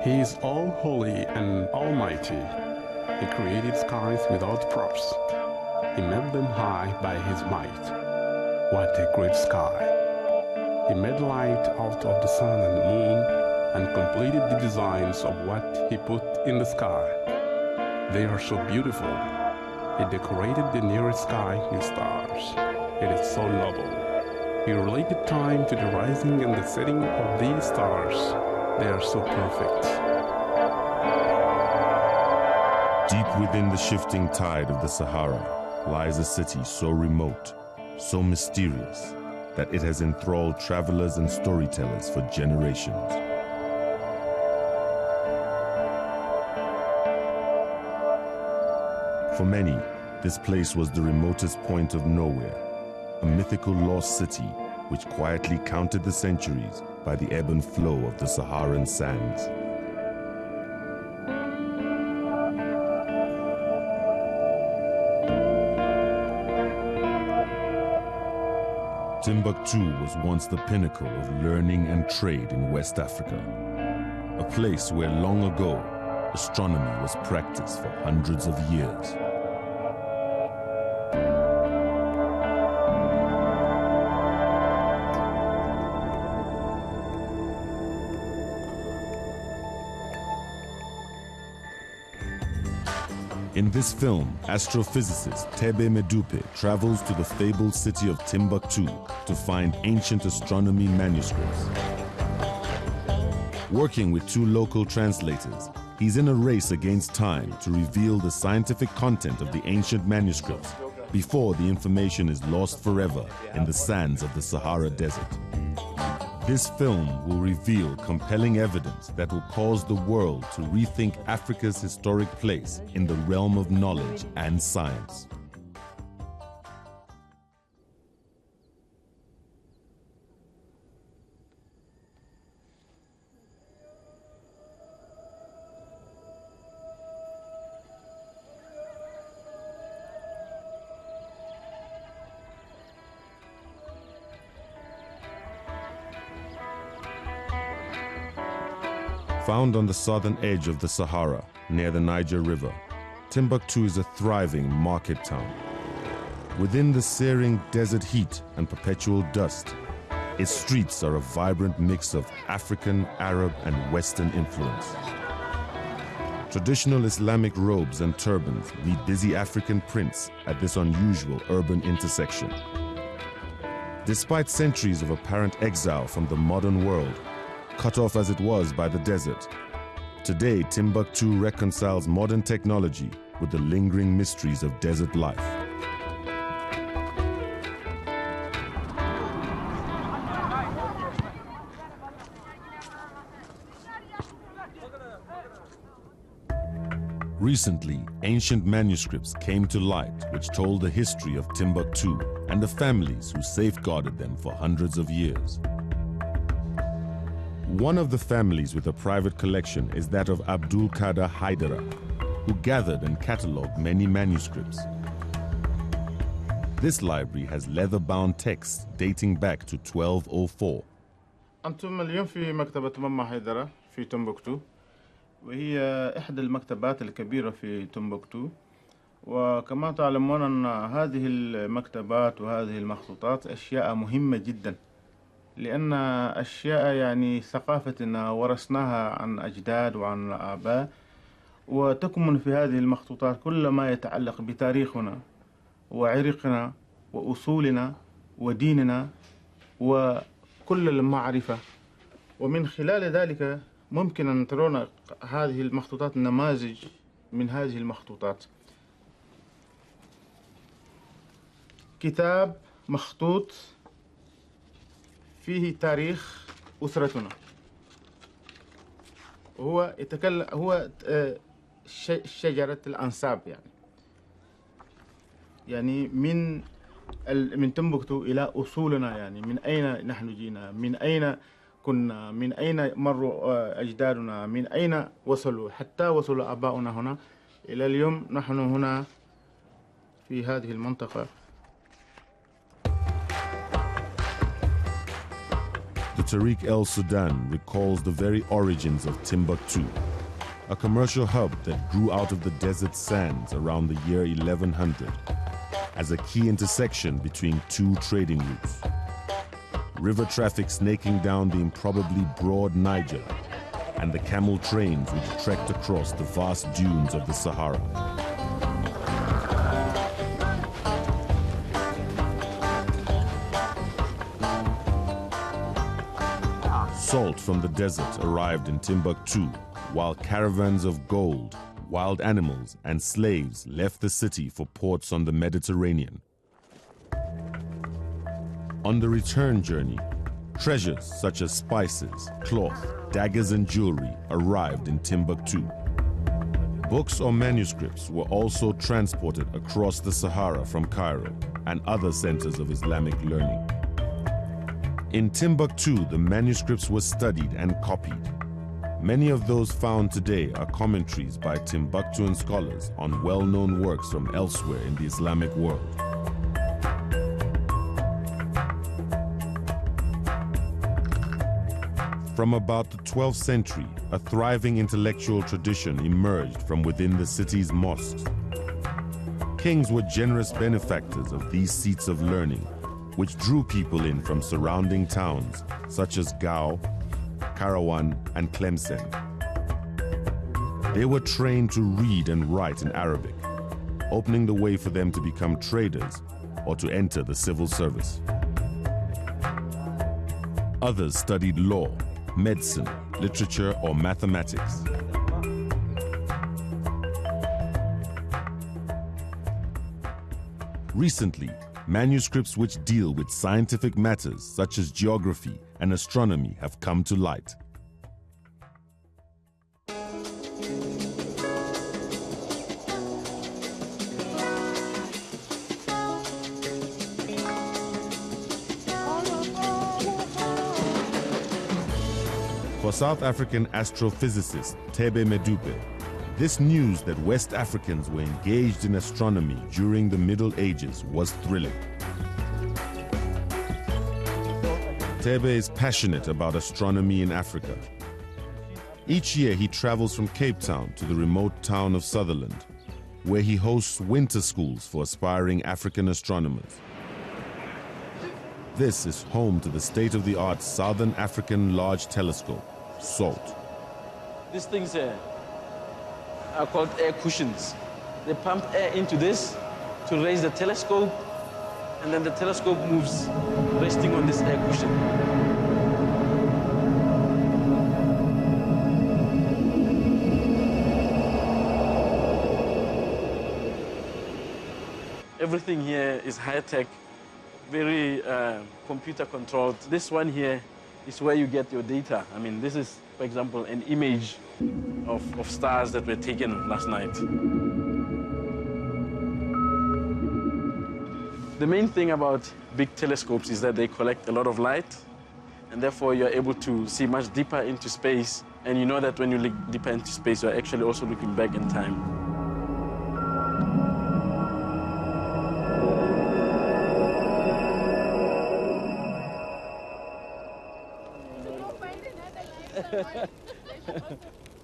He is all holy and almighty. He created skies without props. He made them high by his might. What a great sky! He made light out of the sun and the moon and completed the designs of what he put in the sky. They are so beautiful. He decorated the nearest sky with stars. It is so noble. He related time to the rising and the setting of these stars. They are so perfect. Deep within the shifting tide of the Sahara lies a city so remote, so mysterious, that it has enthralled travelers and storytellers for generations. For many, this place was the remotest point of nowhere, a mythical lost city which quietly counted the centuries by the ebb and flow of the Saharan sands. Timbuktu was once the pinnacle of learning and trade in West Africa, a place where long ago astronomy was practiced for hundreds of years. In this film, astrophysicist Thebe Medupe travels to the fabled city of Timbuktu to find ancient astronomy manuscripts. Working with two local translators, he's in a race against time to reveal the scientific content of the ancient manuscripts before the information is lost forever in the sands of the Sahara Desert. This film will reveal compelling evidence that will cause the world to rethink Africa's historic place in the realm of knowledge and science. Found on the southern edge of the Sahara, near the Niger River, Timbuktu is a thriving market town. Within the searing desert heat and perpetual dust, its streets are a vibrant mix of African, Arab, and Western influence. Traditional Islamic robes and turbans meet busy African prints at this unusual urban intersection. Despite centuries of apparent exile from the modern world, cut off as it was by the desert, today Timbuktu reconciles modern technology with the lingering mysteries of desert life. Recently, ancient manuscripts came to light which told the history of Timbuktu and the families who safeguarded them for hundreds of years. One of the families with a private collection is that of Abdul Qadir Haidara, who gathered and catalogued many manuscripts. This library has leather-bound texts dating back to 1204. أنتم اليوم في مكتبة ماما حيدرة في تمبكتو، وهي إحدى المكتبات الكبيرة في تمبكتو. وكما تعلمون أن هذه المكتبات وهذه المخطوطات أشياء مهمة جدا، لأن أشياء يعني ثقافتنا ورثناها عن أجداد وعن آباء، وتكمن في هذه المخطوطات كل ما يتعلق بتاريخنا وعرقنا وأصولنا وديننا وكل المعرفة. ومن خلال ذلك ممكن أن ترون هذه المخطوطات نماذج من هذه المخطوطات. كتاب مخطوط فيه تاريخ أسرتنا، هو يتكلم هو شجرة الأنساب، يعني من تمبكتو إلى أصولنا، يعني من أين نحن جينا، من أين كنا، من أين مروا أجدادنا، من أين وصلوا، حتى وصل آباؤنا هنا إلى اليوم نحن هنا في هذه المنطقة. The Tariq El Sudan recalls the very origins of Timbuktu, a commercial hub that grew out of the desert sands around the year 1100 as a key intersection between two trading routes. River traffic snaking down the improbably broad Niger and the camel trains which trekked across the vast dunes of the Sahara. Salt from the desert arrived in Timbuktu, while caravans of gold, wild animals, and slaves left the city for ports on the Mediterranean. On the return journey, treasures such as spices, cloth, daggers, and jewelry arrived in Timbuktu. Books or manuscripts were also transported across the Sahara from Cairo and other centers of Islamic learning. In Timbuktu, the manuscripts were studied and copied. Many of those found today are commentaries by Timbuktuan scholars on well-known works from elsewhere in the Islamic world. From about the 12th century, a thriving intellectual tradition emerged from within the city's mosques. Kings were generous benefactors of these seats of learning, which drew people in from surrounding towns such as Gao, Karawan, and Tlemcen. They were trained to read and write in Arabic, opening the way for them to become traders or to enter the civil service. Others studied law, medicine, literature, or mathematics. Recently, manuscripts which deal with scientific matters such as geography and astronomy have come to light. For South African astrophysicist Thebe Medupe, this news that West Africans were engaged in astronomy during the Middle Ages was thrilling. Thebe is passionate about astronomy in Africa. Each year he travels from Cape Town to the remote town of Sutherland, where he hosts winter schools for aspiring African astronomers. This is home to the state-of-the-art Southern African Large Telescope, SALT. These things are called air cushions. They pump air into this to raise the telescope, and then the telescope moves, resting on this air cushion. Everything here is high-tech, very computer-controlled. This one here is where you get your data. I mean, this is, for example, an image of stars that were taken last night. The main thing about big telescopes is that they collect a lot of light, and therefore you're able to see much deeper into space. And you know that when you look deeper into space, you're actually also looking back in time.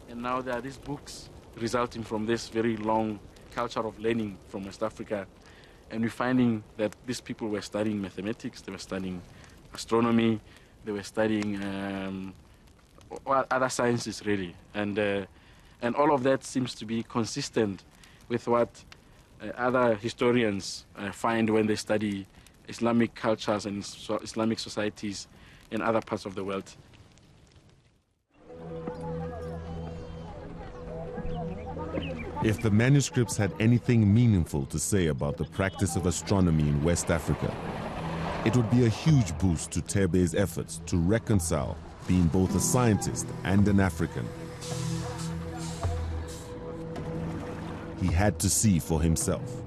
And now there are these books resulting from this very long culture of learning from West Africa. And we're finding that these people were studying mathematics, they were studying astronomy, they were studying other sciences, really. And all of that seems to be consistent with what other historians find when they study Islamic cultures and Islamic societies in other parts of the world. If the manuscripts had anything meaningful to say about the practice of astronomy in West Africa, it would be a huge boost to Thebe's efforts to reconcile being both a scientist and an African. He had to see for himself.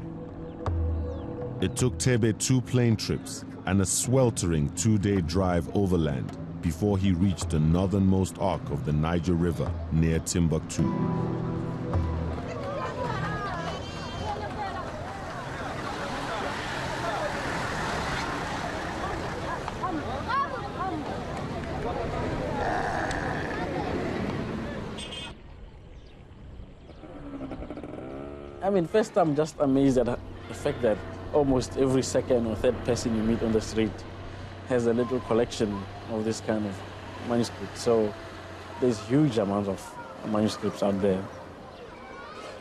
It took Thebe 2 plane trips and a sweltering 2-day drive overland before he reached the northernmost arc of the Niger River near Timbuktu. I mean, first I'm just amazed at the fact that almost every second or third person you meet on the street has a little collection of this kind of manuscript. So there's huge amounts of manuscripts out there.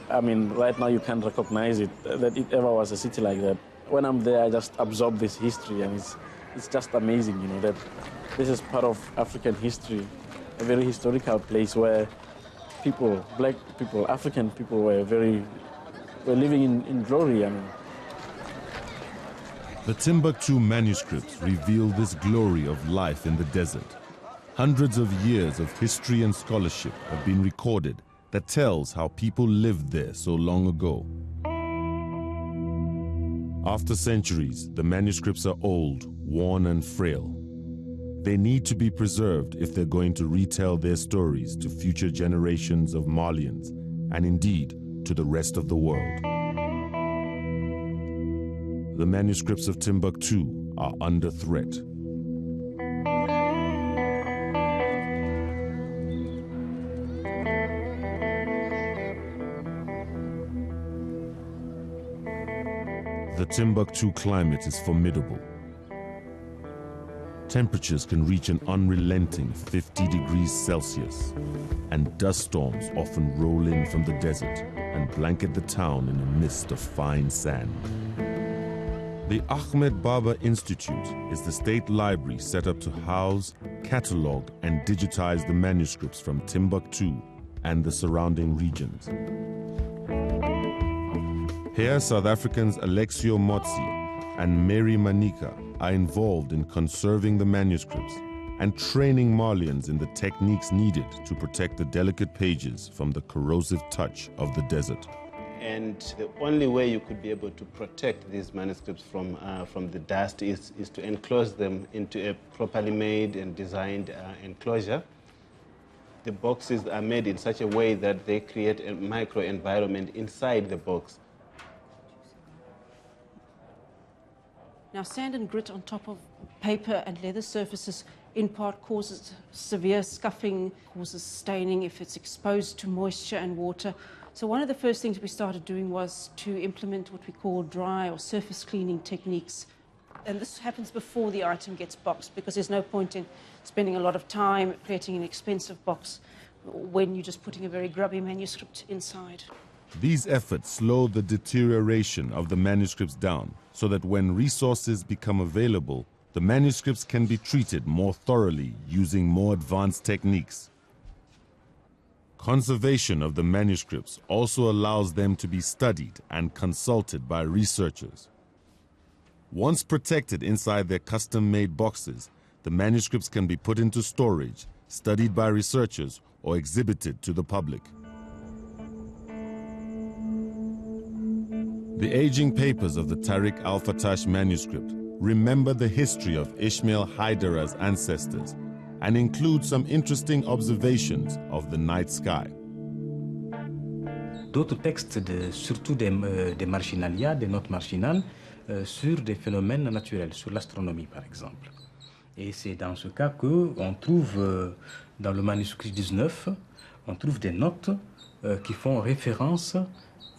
I mean, right now you can't recognize it, that it ever was a city like that. When I'm there, I just absorb this history, and it's just amazing, you know, that this is part of African history, a very historical place where people, black people, African people were living in glory. I mean. The Timbuktu manuscripts reveal this glory of life in the desert. Hundreds of years of history and scholarship have been recorded that tells how people lived there so long ago. After centuries, the manuscripts are old, worn and frail. They need to be preserved if they're going to retell their stories to future generations of Malians, and indeed to the rest of the world. The manuscripts of Timbuktu are under threat. The Timbuktu climate is formidable. Temperatures can reach an unrelenting 50 degrees Celsius, and dust storms often roll in from the desert and blanket the town in a mist of fine sand. The Ahmed Baba Institute is the state library set up to house, catalog, and digitize the manuscripts from Timbuktu and the surrounding regions. Here, South Africans Alexio Motsi and Mary Manika are involved in conserving the manuscripts and training Malians in the techniques needed to protect the delicate pages from the corrosive touch of the desert. And the only way you could be able to protect these manuscripts from the dust is to enclose them into a properly made and designed enclosure. The boxes are made in such a way that they create a microenvironment inside the box. Now, sand and grit on top of paper and leather surfaces in part causes severe scuffing, causes staining if it's exposed to moisture and water. So one of the first things we started doing was to implement what we call dry or surface cleaning techniques. And this happens before the item gets boxed, because there's no point in spending a lot of time creating an expensive box when you're just putting a very grubby manuscript inside. These efforts slow the deterioration of the manuscripts down, so that when resources become available, the manuscripts can be treated more thoroughly using more advanced techniques. Conservation of the manuscripts also allows them to be studied and consulted by researchers. Once protected inside their custom-made boxes, the manuscripts can be put into storage, studied by researchers, or exhibited to the public. The aging papers of the Tariq al-Fatash manuscript remember the history of Ismail Haidara's ancestors and include some interesting observations of the night sky. D'autres textes, surtout des marginalia, des notes marginales, sur des phénomènes naturels, sur l'astronomie par exemple. Et c'est dans ce cas qu'on trouve, dans le manuscrit 19, on trouve des notes qui font référence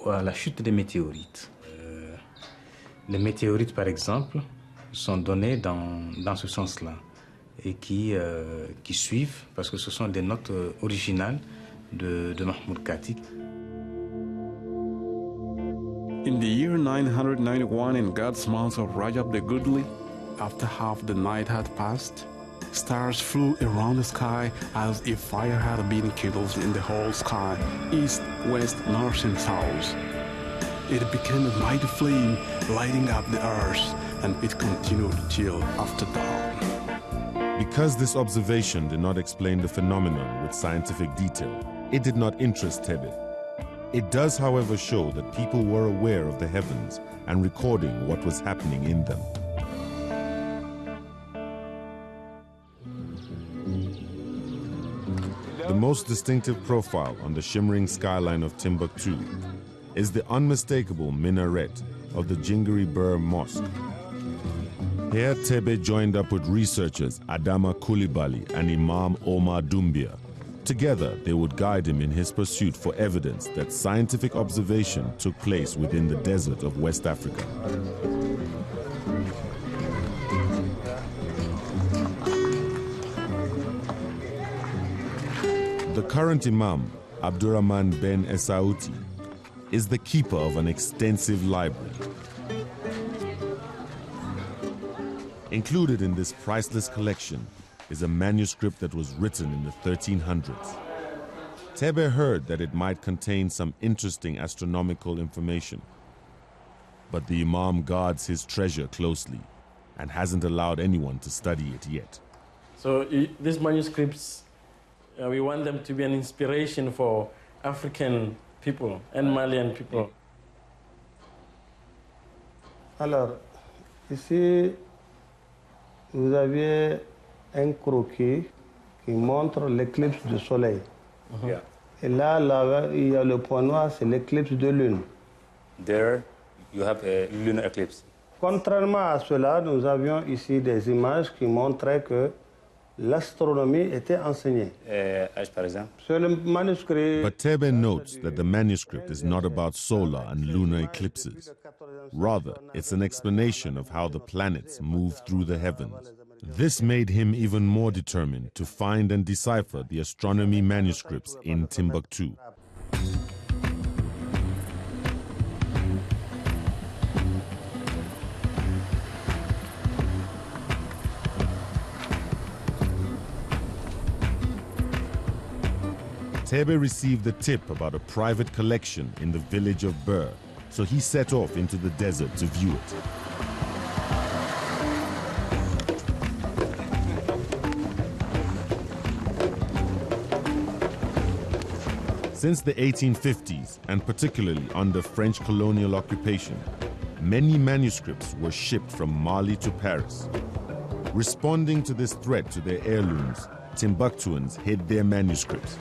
à la chute des météorites. Les météorites, par exemple, sont donnés dans ce sens-là et qui suivent, parce que ce sont des notes originales de Mahmoud Kati. In the year 991, in God's month of Rajab the Goodly, after half the night had passed, stars flew around the sky as if fire had been kindled in the whole sky, east, west, north, and south. It became a mighty flame, lighting up the earth, and it continued till after dawn. Because this observation did not explain the phenomenon with scientific detail, it did not interest Thebe. It does, however, show that people were aware of the heavens and recording what was happening in them. The most distinctive profile on the shimmering skyline of Timbuktu is the unmistakable minaret of the Jingari Bur Mosque. Here, Thebe joined up with researchers Adama Coulibaly and Imam Omar Doumbia Together, they would guide him in his pursuit for evidence that scientific observation took place within the desert of West Africa. The current Imam, Abdurrahman Ben Esauti, is the keeper of an extensive library. Included in this priceless collection is a manuscript that was written in the 1300s. Thebe heard that it might contain some interesting astronomical information, but the Imam guards his treasure closely and hasn't allowed anyone to study it yet. So these manuscripts, we want them to be an inspiration for African people and Malian people. Alors, ici, vous avez un croquis qui montre l'éclipse du soleil. Yeah. Et là, il y a le point noir, c'est l'éclipse de lune. There you have a lunar eclipse. Contrairement à cela, nous avions ici des images qui montraient que l'astronomie était enseignée. As par exemple. Sur le manuscrit. But Thebe notes that the manuscript is not about solar and lunar eclipses. Rather, it's an explanation of how the planets move through the heavens. This made him even more determined to find and decipher the astronomy manuscripts in Timbuktu. Thebe received a tip about a private collection in the village of Bur, so he set off into the desert to view it. Since the 1850s, and particularly under French colonial occupation, many manuscripts were shipped from Mali to Paris. Responding to this threat to their heirlooms, Timbuktuans hid their manuscripts.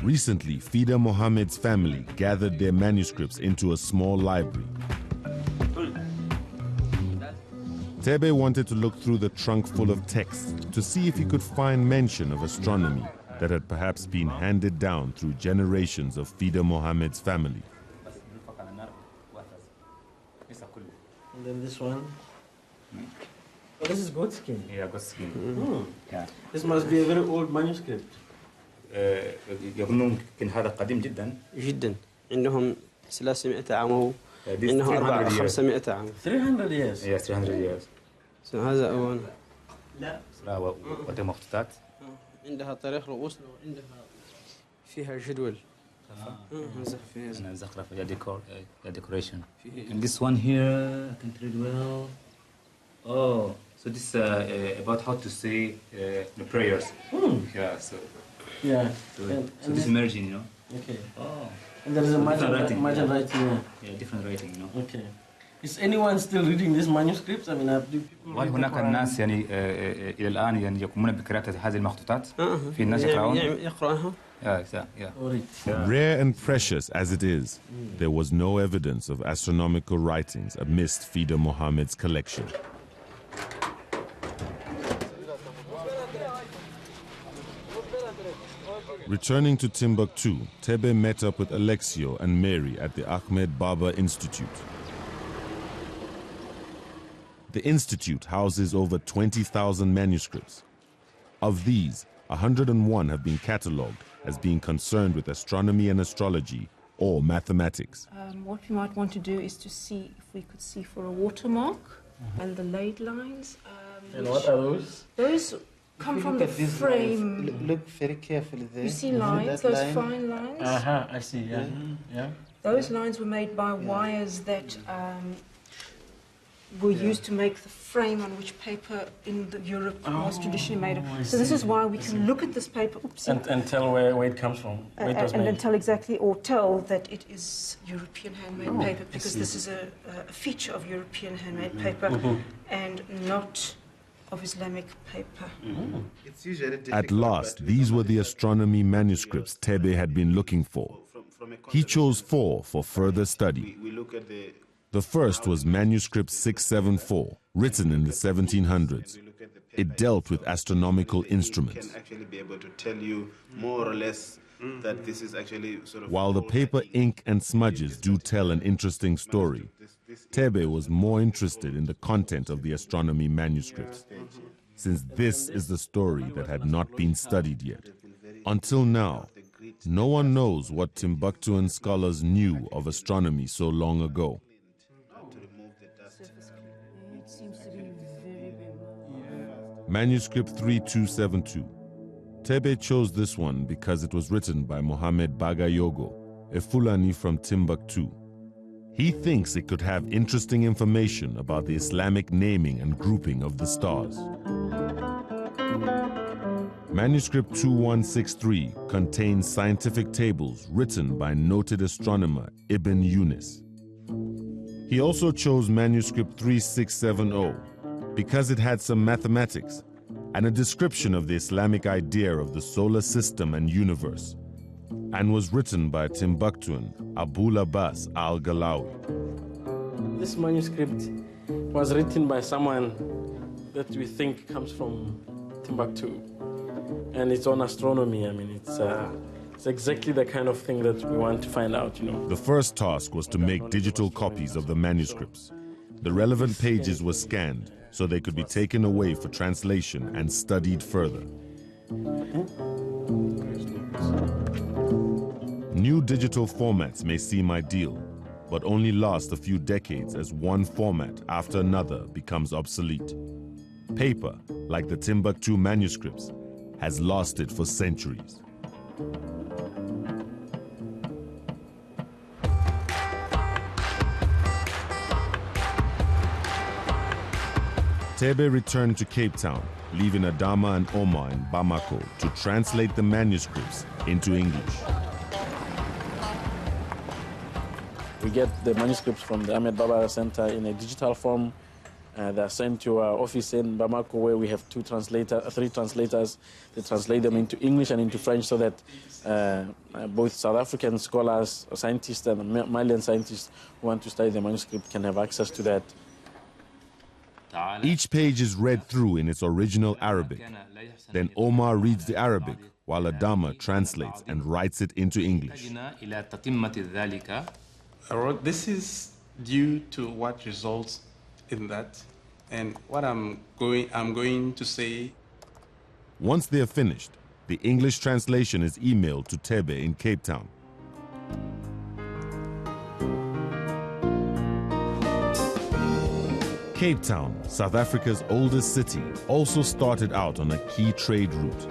Recently, Thebe Mohammed's family gathered their manuscripts into a small library. Thebe wanted to look through the trunk full of texts to see if he could find mention of astronomy that had perhaps been handed down through generations of Thebe Mohammed's family. And then this one. Oh, this is goat skin. Yeah, goat skin. Yeah. This must be a very old manuscript. يظنون يمكن هذا قديم جدا. جدا. عندهم 300 عام وعندهم 500 عام. 300 years. Yes, 300 years. هذا أول. لا. وده مخطوطات. عندها تاريخ رؤوس وعندها فيها جدول. فيها زخرفة decoration. And this one here I can read well. Oh, so this about how to say the prayers. Yeah, so. Yeah. So this is merging, you know. Okay. Oh. And there is a margin writing. Yeah. Yeah, different writing, you know. Okay. Is anyone still reading these manuscripts? I mean, do people وهل هناك الناس يعني إلى الآن يعني يقومون بقراءة هذه المخطوطات؟ في الناس يقرؤون؟ يقرأونها. Yeah. Rare and precious as it is, there was no evidence of astronomical writings amidst Thebe Mohammed's collection. Returning to Timbuktu, Thebe met up with Alexio and Mary at the Ahmed Baba Institute. The institute houses over 20,000 manuscripts. Of these, 101 have been catalogued as being concerned with astronomy and astrology or mathematics. What we might want to do is to see if we could see for a watermark and the laid lines. And what are those? Those come from the frame. Look very carefully there. You see lines, those fine lines? I see, yeah. Yeah. Those lines were made by wires that were used to make the frame on which paper in Europe was traditionally made. So this is why we can look at this paper and tell where it comes from, where it was made. And tell exactly, or tell that it is European handmade paper, because this is a feature of European handmade paper and not of Islamic paper. At last, these were the astronomy manuscripts Thebe had been looking for. He chose 4 for further study. The first was Manuscript 674, written in the 1700s. It dealt with astronomical instruments. While the paper ink and smudges do tell an interesting story, Thebe was more interested in the content of the astronomy manuscripts, since this is the story that had not been studied yet. Until now, no one knows what Timbuktuan scholars knew of astronomy so long ago. Manuscript 3272. Thebe chose this one because it was written by Mohammed Bagayogo, a Fulani from Timbuktu. He thinks it could have interesting information about the Islamic naming and grouping of the stars. Manuscript 2163 contains scientific tables written by noted astronomer Ibn Yunus. He also chose Manuscript 3670 because it had some mathematics and a description of the Islamic idea of the solar system and universe, and was written by Timbuktuan Abul Abbas al-Galawi. This manuscript was written by someone that we think comes from Timbuktu, and it's on astronomy. I mean, it's exactly the kind of thing that we want to find out, you know. The first task was to make digital copies of the manuscripts. The relevant pages were scanned so they could be taken away for translation and studied further. New digital formats may seem ideal, but only last a few decades as one format after another becomes obsolete. Paper, like the Timbuktu manuscripts, has lasted for centuries. Thebe returned to Cape Town, leaving Adama and Omar in Bamako to translate the manuscripts into English. We get the manuscripts from the Ahmed Baba Center in a digital form. They are sent to our office in Bamako, where we have 3 translators. They translate them into English and into French so that both South African scholars, scientists, and Malian scientists who want to study the manuscript can have access to that. Each page is read through in its original Arabic. Then Omar reads the Arabic, while Adama translates and writes it into English. This is due to what results in that, and what I'm going to say. Once they are finished, the English translation is emailed to Thebe in Cape Town. Cape Town, South Africa's oldest city, also started out on a key trade route.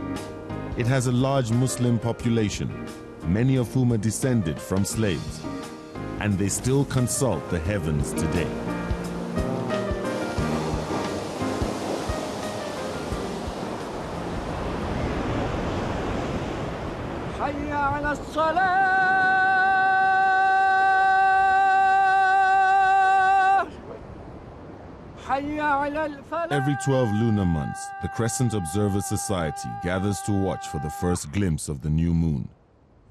It has a large Muslim population, many of whom are descended from slaves, and they still consult the heavens today. Every 12 lunar months, the Crescent Observer Society gathers to watch for the first glimpse of the new moon.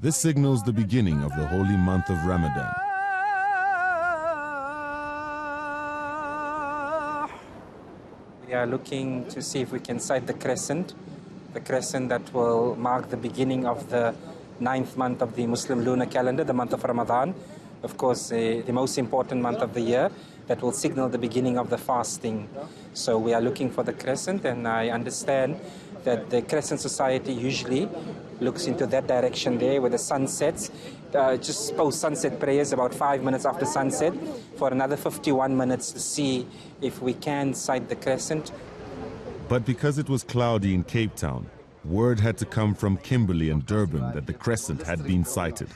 This signals the beginning of the holy month of Ramadan. We are looking to see if we can sight the crescent that will mark the beginning of the 9th month of the Muslim lunar calendar, the month of Ramadan. Of course, the most important month of the year, that will signal the beginning of the fasting. So we are looking for the crescent, and I understand that the Crescent Society usually looks into that direction there where the sun sets. Just post sunset prayers about 5 minutes after sunset for another 51 minutes to see if we can sight the crescent. But because it was cloudy in Cape Town, word had to come from Kimberley and Durban that the crescent had been sighted.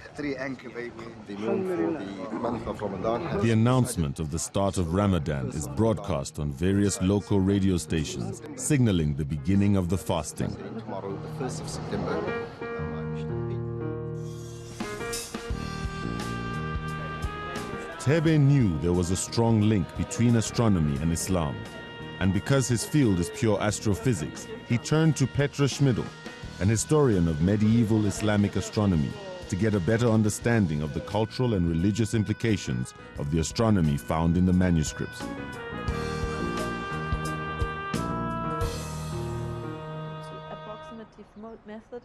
The announcement of the start of Ramadan is broadcast on various local radio stations, signaling the beginning of the fasting. Thebe knew there was a strong link between astronomy and Islam, And because his field is pure astrophysics, he turned to Petra Schmidl, an historian of medieval Islamic astronomy, to get a better understanding of the cultural and religious implications of the astronomy found in the manuscripts. Method.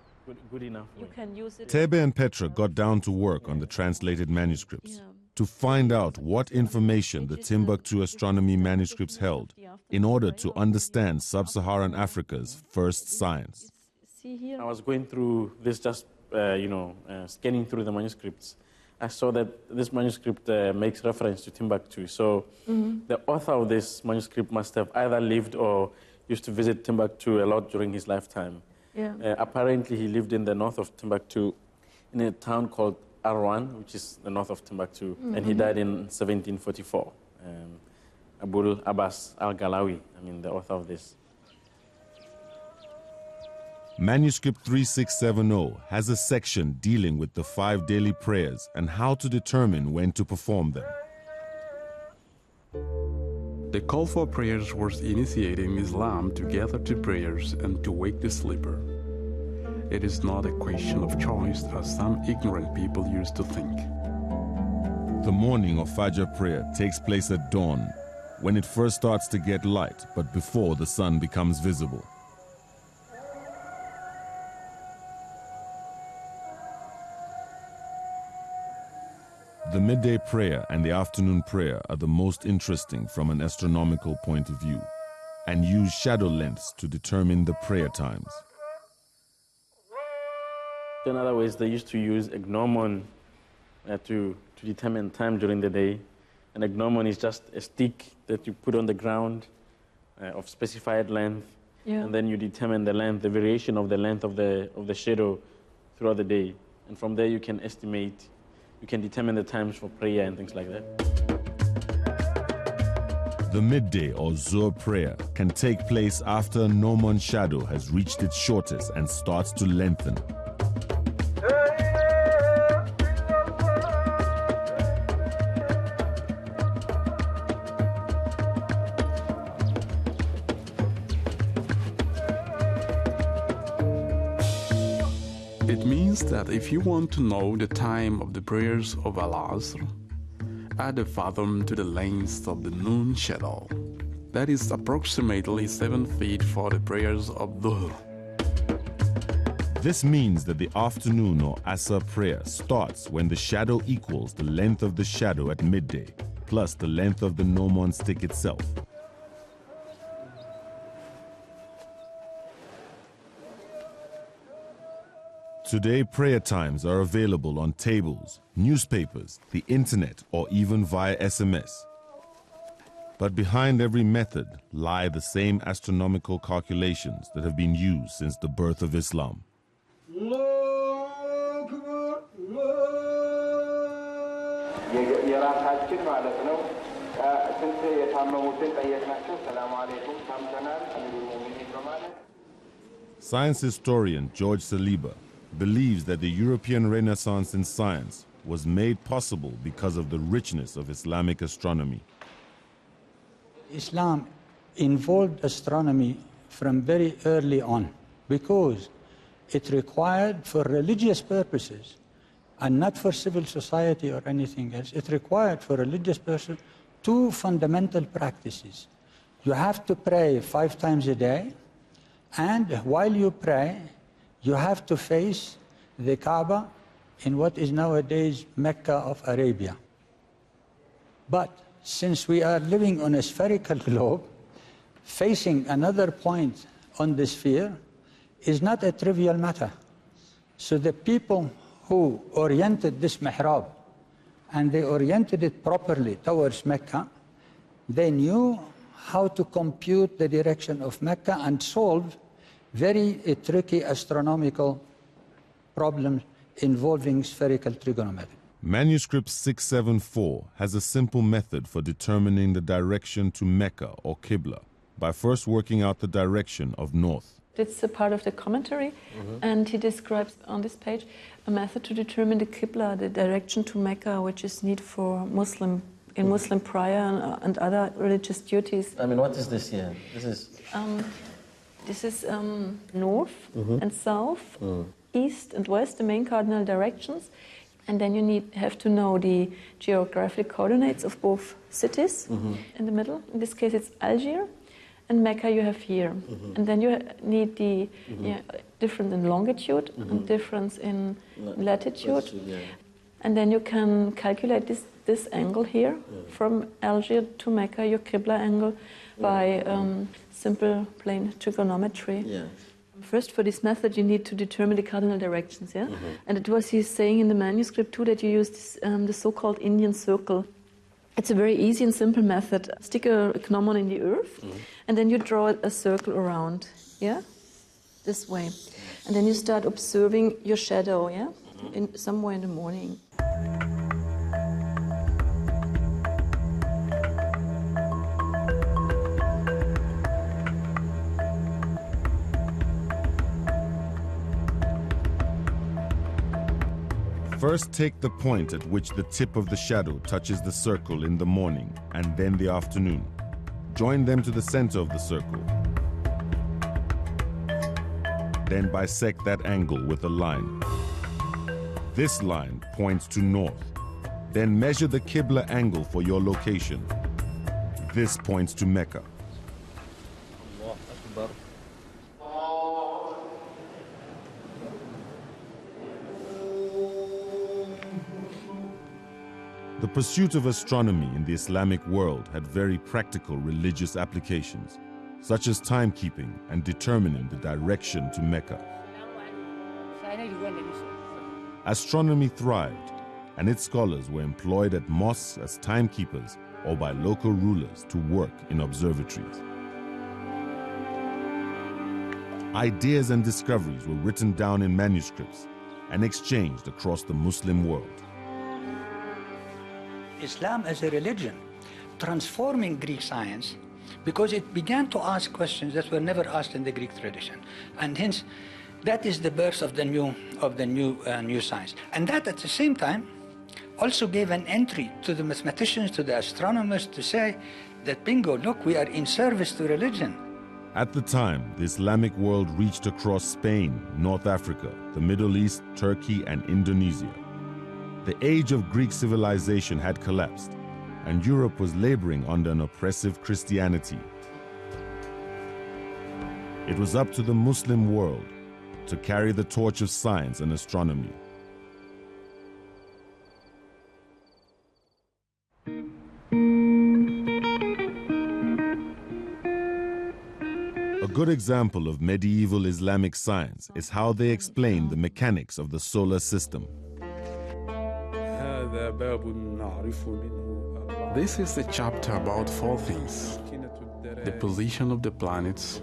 Good enough. You can use it. Thebe and Petra got down to work on the translated manuscripts to find out what information the Timbuktu astronomy manuscripts held in order to understand sub-Saharan Africa's first science. I was going through this, just scanning through the manuscripts. I saw that this manuscript makes reference to Timbuktu. So the author of this manuscript must have either lived or used to visit Timbuktu a lot during his lifetime. Yeah. Apparently, he lived in the north of Timbuktu, in a town called Arwan, which is the north of Timbuktu, and he died in 1744. Abul Abbas al-Galawi, the author of this. Manuscript 3670 has a section dealing with the 5 daily prayers and how to determine when to perform them. The call for prayers was initiated in Islam to gather to prayers and to wake the sleeper. It is not a question of choice, as some ignorant people used to think. The morning of Fajr prayer takes place at dawn, when it first starts to get light, but before the sun becomes visible. The midday prayer and the afternoon prayer are the most interesting from an astronomical point of view, and use shadow lengths to determine the prayer times. In other ways, they used to use a gnomon to determine time during the day. And a gnomon is just a stick that you put on the ground of specified length, and then you determine the length, the variation of the length of the shadow throughout the day. And from there you can estimate, you can determine the times for prayer and things like that. The midday or Zuhr prayer can take place after a gnomon shadow has reached its shortest and starts to lengthen. It means that if you want to know the time of the prayers of Al-Asr, add a fathom to the length of the noon shadow. That is approximately 7 feet for the prayers of Dhuhr. This means that the afternoon or Asr prayer starts when the shadow equals the length of the shadow at midday, plus the length of the gnomon stick itself. Today, prayer times are available on tables, newspapers, the internet, or even via SMS. But behind every method lie the same astronomical calculations that have been used since the birth of Islam. Science historian George Saliba believes that the European Renaissance in science was made possible because of the richness of Islamic astronomy. Islam involved astronomy from very early on because it required, for religious purposes and not for civil society or anything else, it required for religious purposes 2 fundamental practices. You have to pray 5 times a day, and while you pray, you have to face the Kaaba in what is nowadays Mecca of Arabia. But since we are living on a spherical globe, facing another point on the sphere is not a trivial matter. So the people who oriented this mihrab, and they oriented it properly towards Mecca, they knew how to compute the direction of Mecca and solve very tricky astronomical problems involving spherical trigonometry. Manuscript 674 has a simple method for determining the direction to Mecca or Qibla by first working out the direction of north. It's a part of the commentary, and he describes on this page a method to determine the Qibla, the direction to Mecca, which is needed for Muslim in Muslim prayer and other religious duties. I mean, what is this here? This is north and south, east and west, the main cardinal directions. And then you have to know the geographic coordinates of both cities in the middle. In this case, it's Algiers, and Mecca you have here. And then you need the difference in longitude and difference in latitude. And then you can calculate this angle here from Algiers to Mecca, your Qibla angle, by simple plane trigonometry. First, for this method, you need to determine the cardinal directions, And it was he's saying in the manuscript too that you use this, the so-called Indian circle. It's a very easy and simple method. Stick a gnomon in the earth, and then you draw a circle around, this way. And then you start observing your shadow, somewhere in the morning. First, take the point at which the tip of the shadow touches the circle in the morning and then the afternoon. Join them to the center of the circle. Then bisect that angle with a line. This line points to north. Then measure the Qibla angle for your location. This points to Mecca. The pursuit of astronomy in the Islamic world had very practical religious applications, such as timekeeping and determining the direction to Mecca. Astronomy thrived, and its scholars were employed at mosques as timekeepers or by local rulers to work in observatories. Ideas and discoveries were written down in manuscripts and exchanged across the Muslim world. Islam as a religion transforming Greek science because it began to ask questions that were never asked in the Greek tradition, and hence that is the birth of the new science. And that at the same time also gave an entry to the mathematicians, to the astronomers, to say that bingo, look, we are in service to religion. At the time, the Islamic world reached across Spain, North Africa, the Middle East, Turkey, and Indonesia. The age of Greek civilization had collapsed, and Europe was laboring under an oppressive Christianity. It was up to the Muslim world to carry the torch of science and astronomy. A good example of medieval Islamic science is how they explain the mechanics of the solar system. This is a chapter about four things: the position of the planets,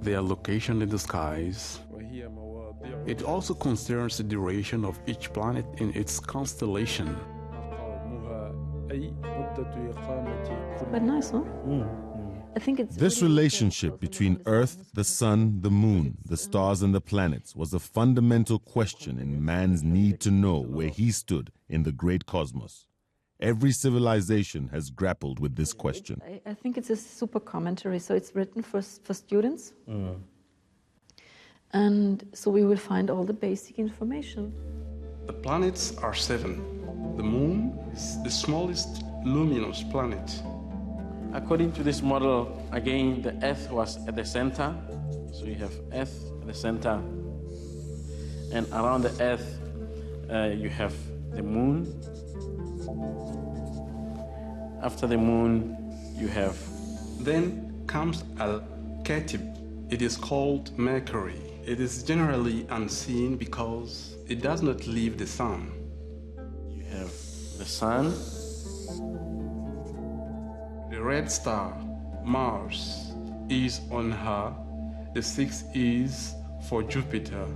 their location in the skies. It also concerns the duration of each planet in its constellation. But nice, huh? I think it's this relationship between Earth, the Sun, the Moon, the stars, and the planets was a fundamental question in man's need to know where he stood in the great cosmos. Every civilization has grappled with this question. I think it's a super commentary, so it's written for students. And so we will find all the basic information. The planets are 7. The Moon is the smallest luminous planet. According to this model, again, the Earth was at the center. So you have Earth at the center. And around the Earth, you have the Moon. After the Moon, you have... Then comes Al-Katib. It is called Mercury. It is generally unseen because it does not leave the Sun. You have the Sun. The red star, Mars, is on her. The 6th is for Jupiter.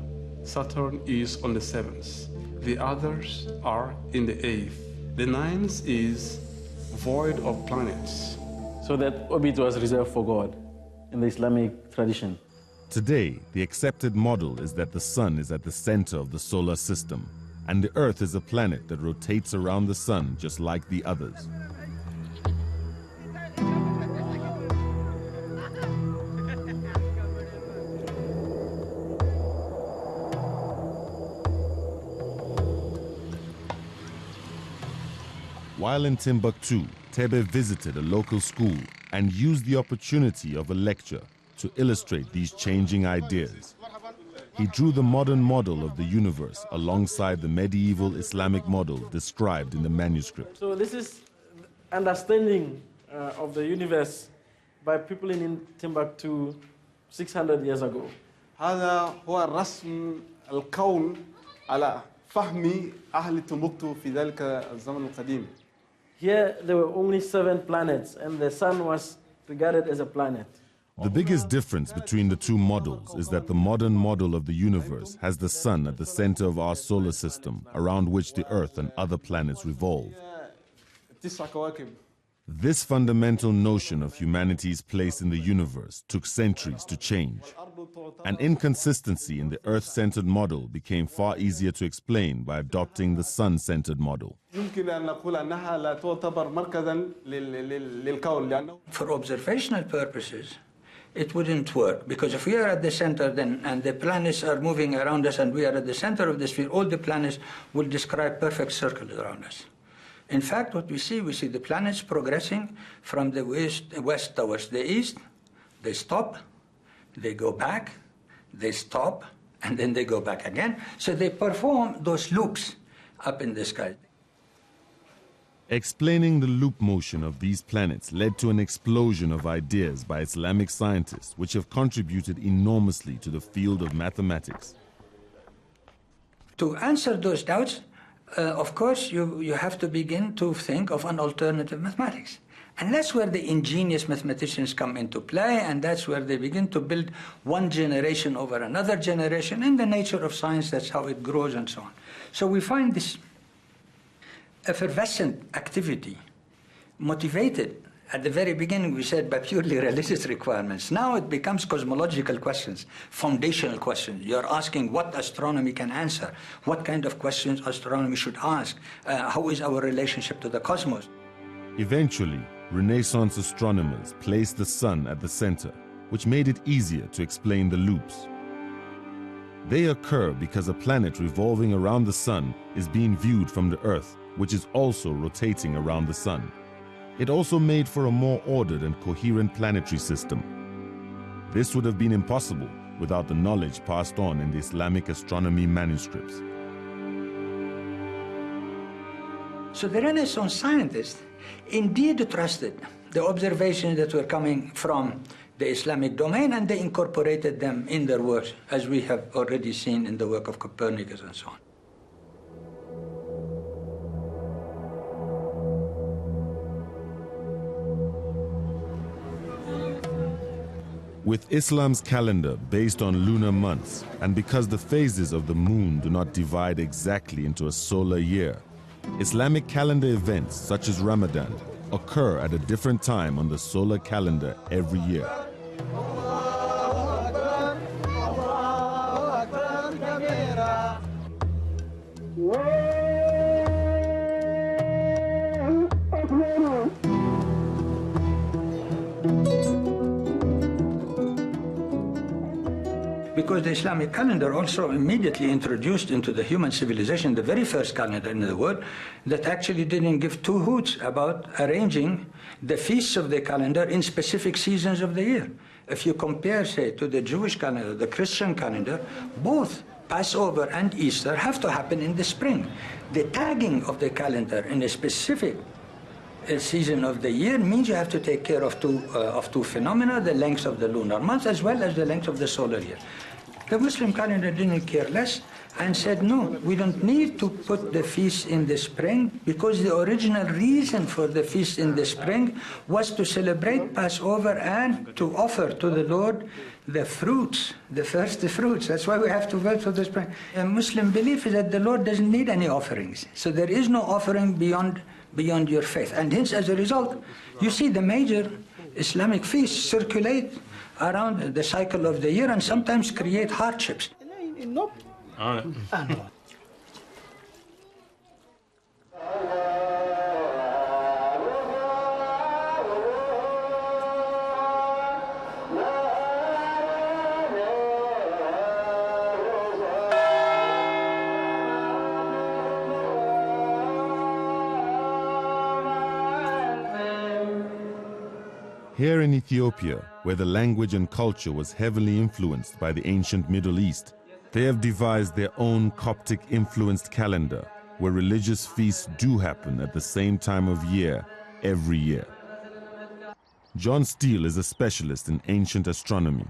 Saturn is on the 7th. The others are in the 8th. The 9th is void of planets. So that orbit was reserved for God in the Islamic tradition. Today, the accepted model is that the Sun is at the center of the solar system, and the Earth is a planet that rotates around the sun just like the others. While in Timbuktu, Thebe visited a local school and used the opportunity of a lecture to illustrate these changing ideas. He drew the modern model of the universe alongside the medieval Islamic model described in the manuscript. So this is understanding of the universe by people in Timbuktu 600 years ago. هذا هو الرسم الكون على فهم أهل تمبكتو في ذلك الزمن القديم. Here there were only 7 planets and the sun was regarded as a planet. The biggest difference between the two models is that the modern model of the universe has the sun at the center of our solar system, around which the Earth and other planets revolve. This fundamental notion of humanity's place in the universe took centuries to change. An inconsistency in the Earth-centered model became far easier to explain by adopting the sun-centered model. For observational purposes, it wouldn't work, because if we are at the center then, and the planets are moving around us and we are at the center of the sphere, all the planets will describe perfect circles around us. In fact, what we see the planets progressing from the west towards the east. They stop, they go back, they stop, and then they go back again. So they perform those loops up in the sky. Explaining the loop motion of these planets led to an explosion of ideas by Islamic scientists, which have contributed enormously to the field of mathematics. To answer those doubts, of course, you have to begin to think of an alternative mathematics. And that's where the ingenious mathematicians come into play, and that's where they begin to build one generation over another generation. In the nature of science, that's how it grows and so on. So we find this effervescent activity motivated. At the very beginning, we said by purely religious requirements. Now it becomes cosmological questions, foundational questions. You're asking what astronomy can answer, what kind of questions astronomy should ask, how is our relationship to the cosmos. Eventually, Renaissance astronomers placed the sun at the center, which made it easier to explain the loops. They occur because a planet revolving around the sun is being viewed from the Earth, which is also rotating around the sun. It also made for a more ordered and coherent planetary system. This would have been impossible without the knowledge passed on in the Islamic astronomy manuscripts. So the Renaissance scientists indeed trusted the observations that were coming from the Islamic domain, and they incorporated them in their works, as we have already seen in the work of Copernicus and so on. With Islam's calendar based on lunar months, and because the phases of the moon do not divide exactly into a solar year, Islamic calendar events such as Ramadan occur at a different time on the solar calendar every year. Because the Islamic calendar also immediately introduced into the human civilization the very first calendar in the world that actually didn't give two hoots about arranging the feasts of the calendar in specific seasons of the year. If you compare, say, to the Jewish calendar, the Christian calendar, both Passover and Easter have to happen in the spring. The tagging of the calendar in a specific season of the year means you have to take care of two phenomena, the length of the lunar month as well as the length of the solar year. The Muslim calendar didn't care less and said, no, we don't need to put the feast in the spring, because the original reason for the feast in the spring was to celebrate Passover and to offer to the Lord the fruits, the first fruits. That's why we have to wait for the spring. A Muslim belief is that the Lord doesn't need any offerings. So there is no offering beyond your faith. And hence, as a result, you see the major Islamic feasts circulate around the cycle of the year and sometimes create hardships. Here in Ethiopia, where the language and culture was heavily influenced by the ancient Middle East, they have devised their own Coptic-influenced calendar, where religious feasts do happen at the same time of year every year. John Steele is a specialist in ancient astronomy.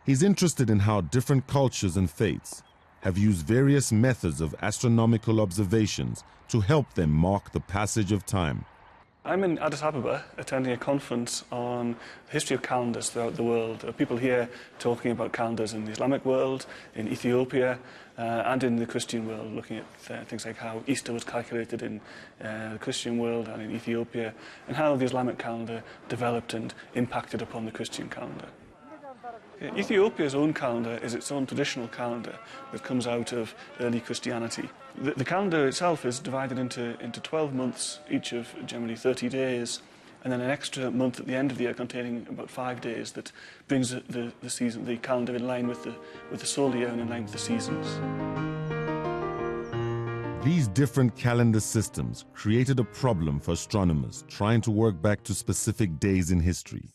He's interested in how different cultures and faiths have used various methods of astronomical observations to help them mark the passage of time. I'm in Addis Ababa attending a conference on the history of calendars throughout the world. There are people here talking about calendars in the Islamic world, in Ethiopia, and in the Christian world, looking at things like how Easter was calculated in the Christian world and in Ethiopia, and how the Islamic calendar developed and impacted upon the Christian calendar. Ethiopia's own calendar is its own traditional calendar that comes out of early Christianity. The calendar itself is divided into 12 months, each of generally 30 days, and then an extra month at the end of the year containing about 5 days that brings the calendar in line with the solar year and in line with the seasons. These different calendar systems created a problem for astronomers trying to work back to specific days in history.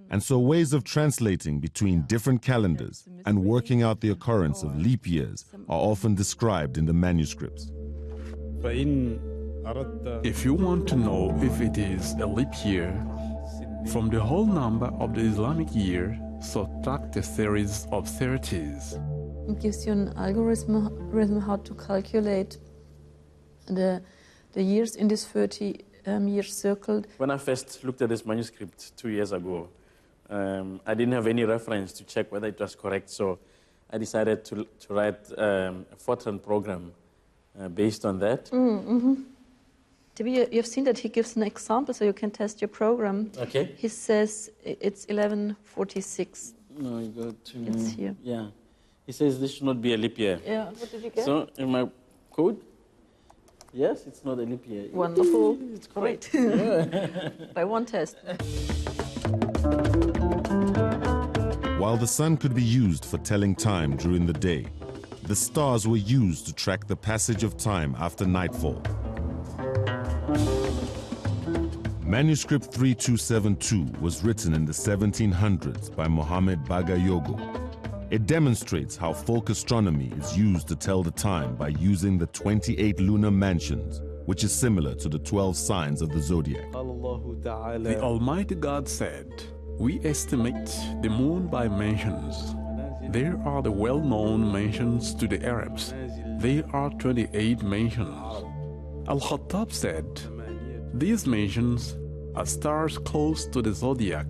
And so ways of translating between different calendars and working out the occurrence of leap years are often described in the manuscripts. If you want to know if it is a leap year, from the whole number of the Islamic year, subtract a series of 30s. It gives you an algorithm how to calculate the years in this 30-year circle. When I first looked at this manuscript 2 years ago, I didn't have any reference to check whether it was correct, so I decided to write a Fortran program based on that. You've seen that he gives an example, so you can test your program. Okay. He says it's 1146. No, you got to... It's here. Yeah. He says this should not be a leap year. Yeah, what did you get? So, in my code, yes, it's not a leap year. Wonderful. It's correct. By one test. While the sun could be used for telling time during the day, the stars were used to track the passage of time after nightfall. Manuscript 3272 was written in the 1700s by Mohammed Bagayogo. It demonstrates how folk astronomy is used to tell the time by using the 28 lunar mansions, which is similar to the 12 signs of the zodiac. The Almighty God said, "We estimate the moon by mansions. There are the well-known mansions to the Arabs. There are 28 mansions." Al-Khattab said, "These mansions are stars close to the zodiac."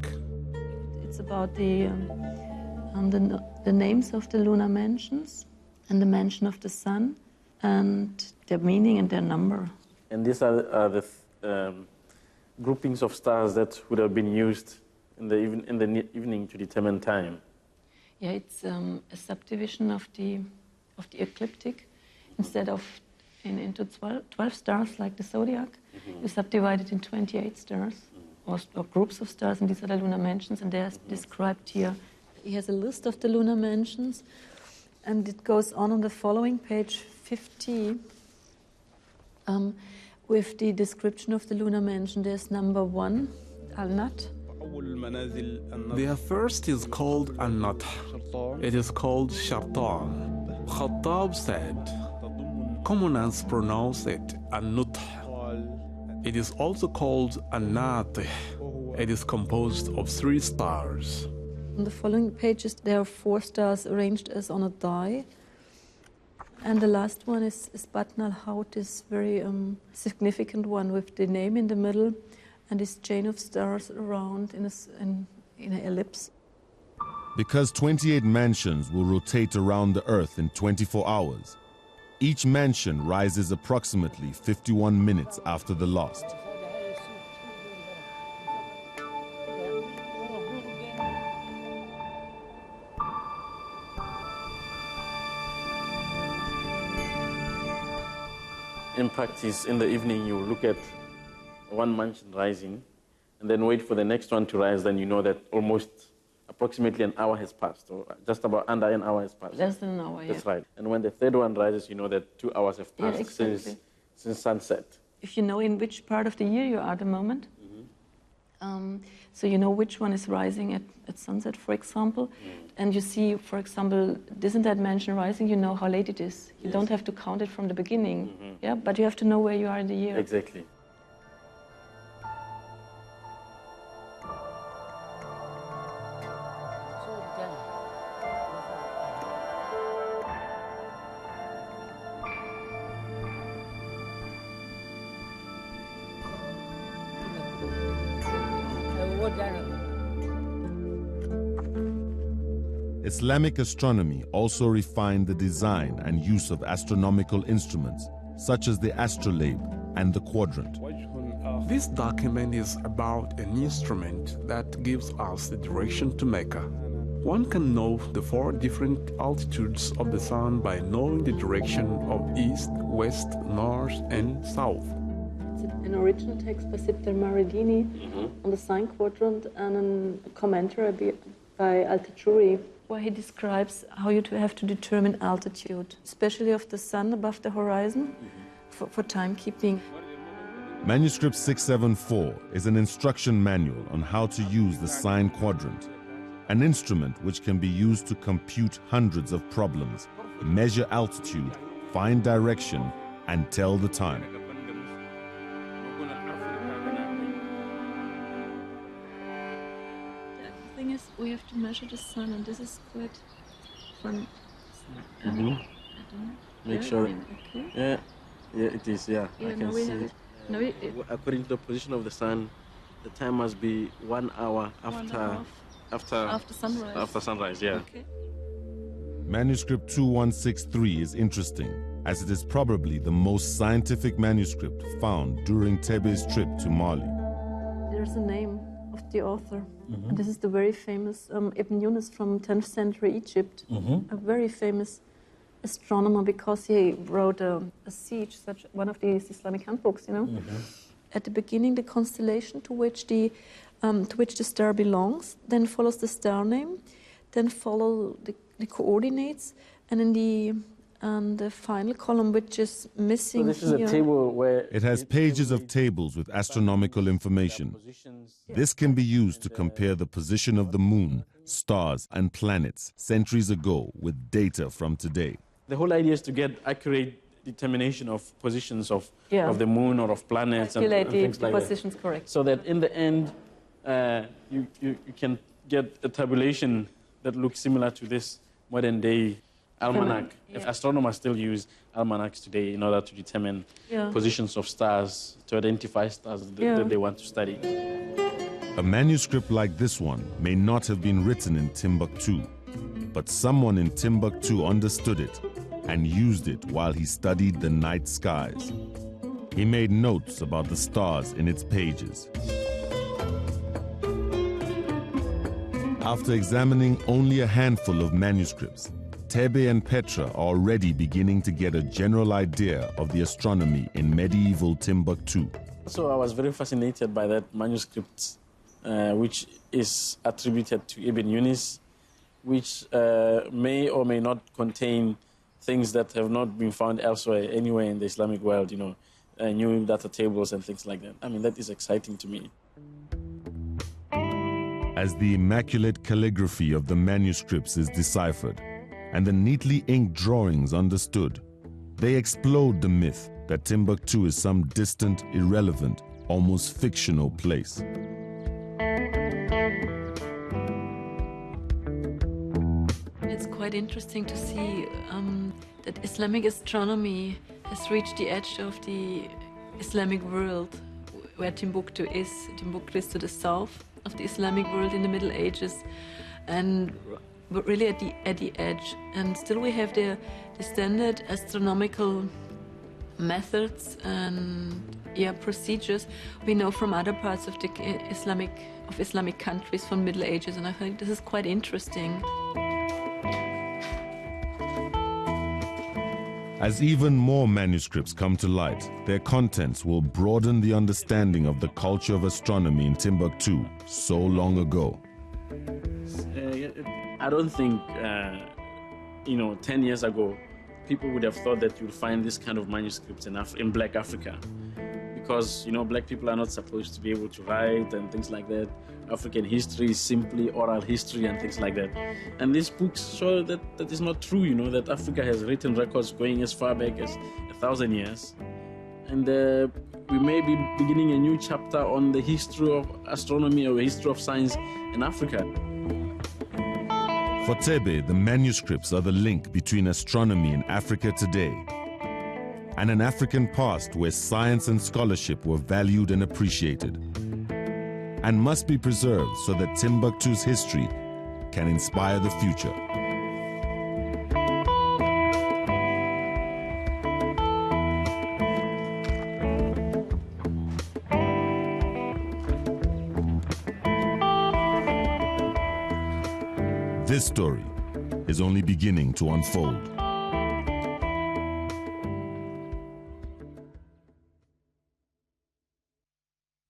It's about the names of the lunar mansions and the mansion of the sun and their meaning and their number. And these are the groupings of stars that would have been used in the evening to determine time. Yeah, it's a subdivision of the ecliptic. Instead of into 12 stars like the zodiac, you subdivide it in 28 stars or groups of stars, and these are the lunar mansions, and they're described here. He has a list of the lunar mansions, and it goes on the following page 50 with the description of the lunar mansion. There's number 1, Al-Nat. Their first is called An-Nat. It is called Shartan. Khattab said, commoners pronounce it An-Nut. It is also called An-Natih. It is composed of 3 stars. On the following pages, there are 4 stars arranged as on a die. And the last one is Batn al-Haut, this very significant one with the name in the middle and this chain of stars around in an ellipse. Because 28 mansions will rotate around the Earth in 24 hours, each mansion rises approximately 51 minutes after the last. In practice, in the evening, you look at one mansion rising and then wait for the next one to rise, then you know that approximately an hour has passed, or just about under an hour has passed. Less than an hour, yeah. That's right. And when the third one rises, you know that 2 hours have passed, exactly. since sunset. If you know in which part of the year you are at the moment. So you know which one is rising at sunset, for example. And you see, for example, doesn't that mention rising? You know how late it is. You don't have to count it from the beginning, yeah. But you have to know where you are in the year. Exactly. Islamic astronomy also refined the design and use of astronomical instruments, such as the astrolabe and the quadrant. This document is about an instrument that gives us the direction to Mecca. One can know the 4 different altitudes of the sun by knowing the direction of east, west, north, and south. It's an original text by Sibter Maridini on the sign quadrant and a commentary by Al-Tajuri, where he describes how you have to determine altitude, especially of the sun above the horizon, for timekeeping. Manuscript 674 is an instruction manual on how to use the sign quadrant, an instrument which can be used to compute hundreds of problems, measure altitude, find direction, and tell the time. The thing is, we have to measure the sun, and this is quite fun. Make sure. Okay. Yeah, it is. Yeah, I can see. According to the position of the sun, the time must be 1 hour after sunrise. After sunrise, yeah. Okay. Manuscript 2163 is interesting, as it is probably the most scientific manuscript found during Thebe's trip to Mali. There's a name of the author. And this is the very famous Ibn Yunus from 10th century Egypt, a very famous astronomer, because he wrote a siege, one of these Islamic handbooks, you know. At the beginning, the constellation to which the star belongs, then follows the star name, then follow the coordinates, and in the final column, which is missing. So this is a table where it has pages of tables with astronomical information. This can be used to compare the position of the moon, stars, and planets centuries ago with data from today. The whole idea is to get accurate determination of positions of the moon or of planets and things like that. Positions correct. So that in the end, you can get a tabulation that looks similar to this modern day almanac. Astronomers still use almanacs today in order to determine positions of stars, to identify stars that they want to study. A manuscript like this one may not have been written in Timbuktu, but someone in Timbuktu understood it and used it while he studied the night skies. He made notes about the stars in its pages. After examining only a handful of manuscripts, Thebe and Petra are already beginning to get a general idea of the astronomy in medieval Timbuktu. So I was very fascinated by that manuscript, which is attributed to Ibn Yunus, which may or may not contain things that have not been found elsewhere, anywhere in the Islamic world, you know, new data tables and things like that. I mean, that is exciting to me. As the immaculate calligraphy of the manuscripts is deciphered and the neatly inked drawings understood, they explode the myth that Timbuktu is some distant, irrelevant, almost fictional place. It's quite interesting to see that Islamic astronomy has reached the edge of the Islamic world, where Timbuktu is. Timbuktu is to the south of the Islamic world in the Middle Ages, and really at the edge. And still we have the standard astronomical methods and procedures we know from other parts of the Islamic countries from Middle Ages, and I think this is quite interesting. As even more manuscripts come to light, their contents will broaden the understanding of the culture of astronomy in Timbuktu so long ago. I don't think, 10 years ago, people would have thought that you'd find this kind of manuscripts in Black Africa. because, you know, black people are not supposed to be able to write and things like that. African history is simply oral history and things like that. And these books show that that is not true, you know, that Africa has written records going as far back as 1,000 years. And we may be beginning a new chapter on the history of astronomy or the history of science in Africa. For Thebe, the manuscripts are the link between astronomy in Africa today and an African past where science and scholarship were valued and appreciated, and must be preserved so that Timbuktu's history can inspire the future. This story is only beginning to unfold.